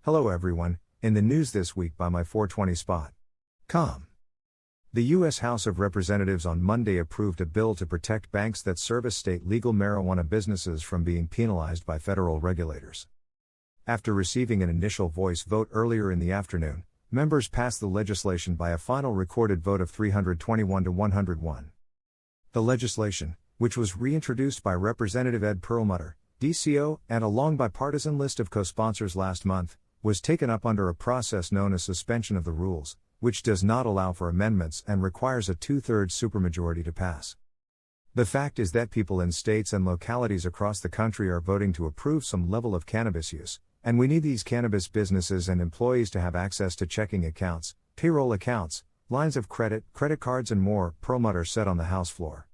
Hello everyone, in the news this week by my 420 spot. The U.S. House of Representatives on Monday approved a bill to protect banks that service state legal marijuana businesses from being penalized by federal regulators. After receiving an initial voice vote earlier in the afternoon, members passed the legislation by a final recorded vote of 321 to 101. The legislation, which was reintroduced by Representative Ed Perlmutter, DCO, and a long bipartisan list of co-sponsors last month, was taken up under a process known as suspension of the rules, which does not allow for amendments and requires a two-thirds supermajority to pass. The fact is that people in states and localities across the country are voting to approve some level of cannabis use, and we need these cannabis businesses and employees to have access to checking accounts, payroll accounts, lines of credit, credit cards and more, Perlmutter said on the House floor.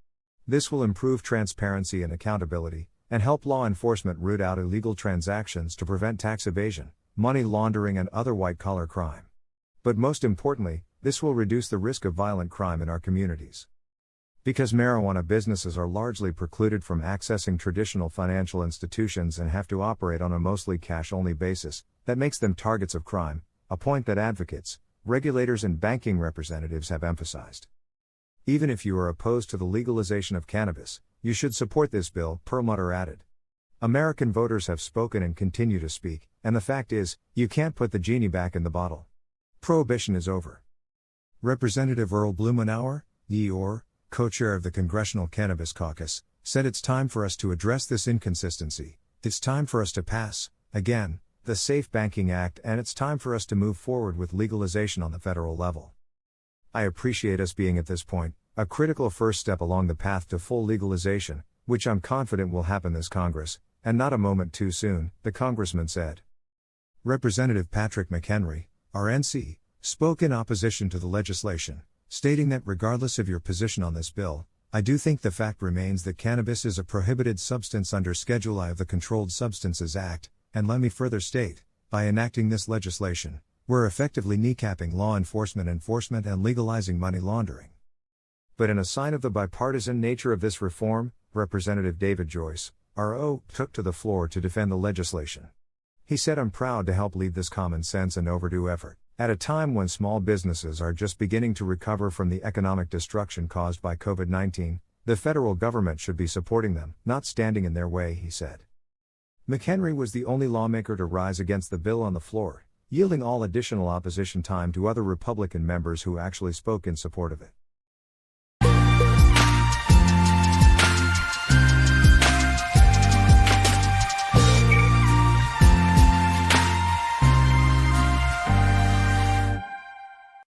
This will improve transparency and accountability, and help law enforcement root out illegal transactions to prevent tax evasion, money laundering and other white-collar crime. But most importantly, this will reduce the risk of violent crime in our communities. Because marijuana businesses are largely precluded from accessing traditional financial institutions and have to operate on a mostly cash-only basis, that makes them targets of crime, a point that advocates, regulators and banking representatives have emphasized. Even if you are opposed to the legalization of cannabis, you should support this bill, Perlmutter added. American voters have spoken and continue to speak, and the fact is, you can't put the genie back in the bottle. Prohibition is over. Representative Earl Blumenauer, Eeyore, co-chair of the Congressional Cannabis Caucus, said it's time for us to address this inconsistency, it's time for us to pass, again, the Safe Banking Act, and it's time for us to move forward with legalization on the federal level. I appreciate us being at this point, a critical first step along the path to full legalization, which I'm confident will happen this Congress, and not a moment too soon, the congressman said. Representative Patrick McHenry, RNC, spoke in opposition to the legislation, stating that regardless of your position on this bill, I do think the fact remains that cannabis is a prohibited substance under Schedule I of the Controlled Substances Act, and let me further state, by enacting this legislation, we're effectively kneecapping law enforcement and legalizing money laundering. But in a sign of the bipartisan nature of this reform, Representative David Joyce, RO, took to the floor to defend the legislation. He said, "I'm proud to help lead this common sense and overdue effort. At a time when small businesses are just beginning to recover from the economic destruction caused by COVID-19, the federal government should be supporting them, not standing in their way," he said. McHenry was the only lawmaker to rise against the bill on the floor, yielding all additional opposition time to other Republican members who actually spoke in support of it.